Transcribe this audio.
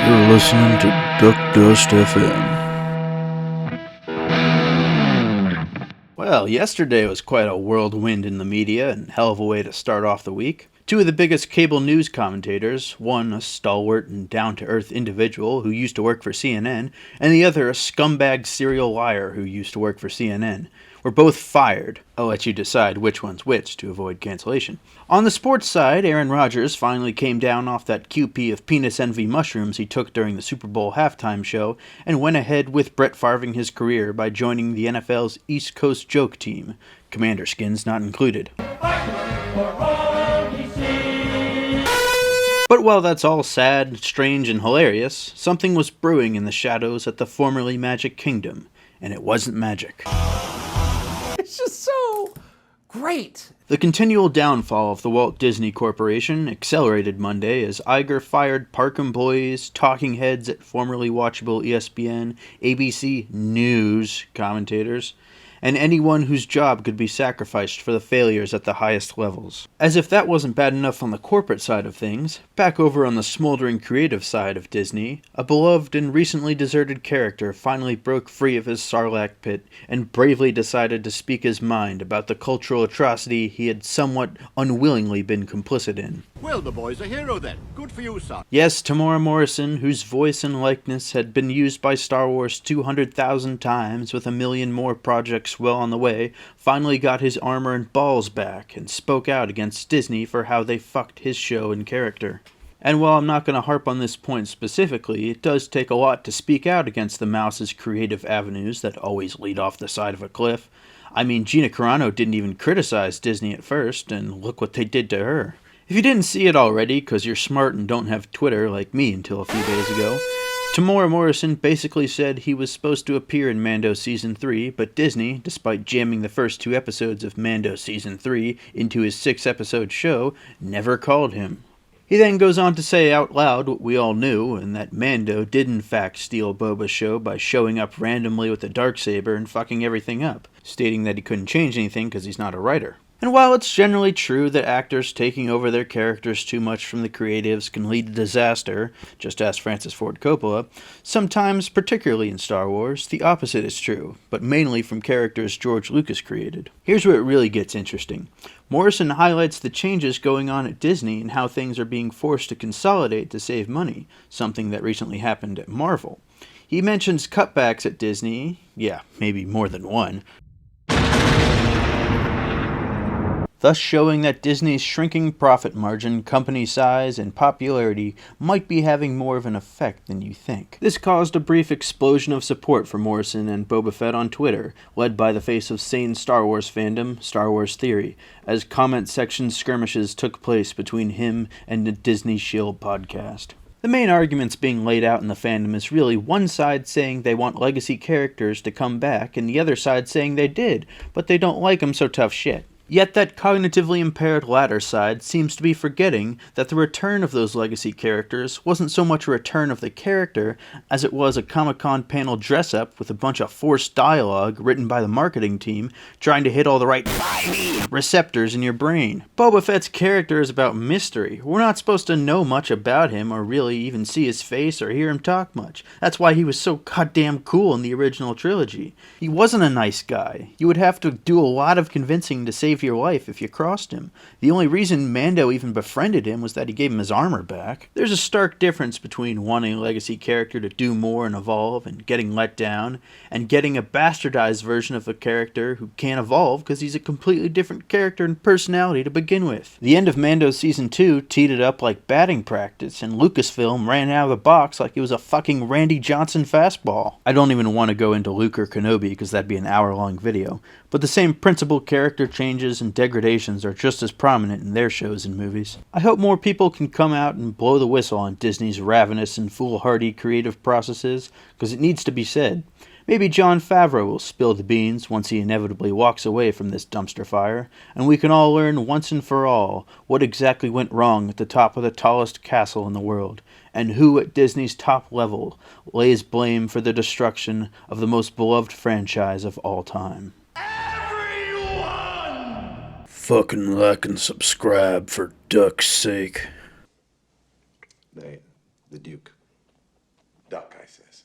You're listening to Duck Dust FM. Well, yesterday was quite a whirlwind in the media and hell of a way to start off the week. Two of the biggest cable news commentators, one a stalwart and down-to-earth individual who used to work for CNN, and the other a scumbag serial liar who used to work for CNN, were both fired. I'll let you decide which one's which to avoid cancellation. On the sports side, Aaron Rodgers finally came down off that QP of penis envy mushrooms he took during the Super Bowl halftime show and went ahead with Brett Favring his career by joining the NFL's East Coast joke team, Commander skins not included. But while that's all sad, strange, and hilarious, something was brewing in the shadows at the formerly Magic Kingdom, and it wasn't magic. It's just so great. The continual downfall of the Walt Disney Corporation accelerated Monday as Iger fired park employees, talking heads at formerly watchable ESPN, ABC News commentators, and anyone whose job could be sacrificed for the failures at the highest levels. As if that wasn't bad enough on the corporate side of things, back over on the smoldering creative side of Disney, a beloved and recently deserted character finally broke free of his sarlacc pit and bravely decided to speak his mind about the cultural atrocity he had somewhat unwillingly been complicit in. Well, the boy's a hero then. Good for you, son. Yes, Temuera Morrison, whose voice and likeness had been used by Star Wars 200,000 times with a million more projects well on the way, finally got his armor and balls back and spoke out against Disney for how they fucked his show and character. And while I'm not going to harp on this point specifically, it does take a lot to speak out against the mouse's creative avenues that always lead off the side of a cliff. I mean, Gina Carano didn't even criticize Disney at first, and look what they did to her. If you didn't see it already, because you're smart and don't have Twitter like me until a few days ago, Temuera Morrison basically said he was supposed to appear in Mando Season 3, but Disney, despite jamming the first 2 episodes of Mando Season 3 into his 6-episode show, never called him. He then goes on to say out loud what we all knew, and that Mando did in fact steal Boba's show by showing up randomly with a darksaber and fucking everything up, stating that he couldn't change anything because he's not a writer. And while it's generally true that actors taking over their characters too much from the creatives can lead to disaster, just ask Francis Ford Coppola, sometimes, particularly in Star Wars, the opposite is true, but mainly from characters George Lucas created. Here's where it really gets interesting. Morrison highlights the changes going on at Disney and how things are being forced to consolidate to save money, something that recently happened at Marvel. He mentions cutbacks at Disney, yeah, maybe more than one, thus showing that Disney's shrinking profit margin, company size, and popularity might be having more of an effect than you think. This caused a brief explosion of support for Morrison and Boba Fett on Twitter, led by the face of sane Star Wars fandom, Star Wars Theory, as comment section skirmishes took place between him and the Disney Shield podcast. The main arguments being laid out in the fandom is really one side saying they want legacy characters to come back, and the other side saying they did, but they don't like them, so tough shit. Yet that cognitively impaired latter side seems to be forgetting that the return of those legacy characters wasn't so much a return of the character as it was a Comic-Con panel dress-up with a bunch of forced dialogue written by the marketing team trying to hit all the right receptors in your brain. Boba Fett's character is about mystery. We're not supposed to know much about him or really even see his face or hear him talk much. That's why he was so goddamn cool in the original trilogy. He wasn't a nice guy. You would have to do a lot of convincing to save your life if you crossed him. The only reason Mando even befriended him was that he gave him his armor back. There's a stark difference between wanting a legacy character to do more and evolve and getting let down, and getting a bastardized version of a character who can't evolve because he's a completely different character and personality to begin with. The end of Mando Season 2 teed it up like batting practice, and Lucasfilm ran out of the box like it was a fucking Randy Johnson fastball. I don't even want to go into Luke or Kenobi because that'd be an hour-long video, but the same principal character changes and degradations are just as prominent in their shows and movies. I hope more people can come out and blow the whistle on Disney's ravenous and foolhardy creative processes, because it needs to be said. Maybe Jon Favreau will spill the beans once he inevitably walks away from this dumpster fire, and we can all learn once and for all what exactly went wrong at the top of the tallest castle in the world, and who at Disney's top level lays blame for the destruction of the most beloved franchise of all time. Fucking like and subscribe for duck's sake. The Duke. crisis.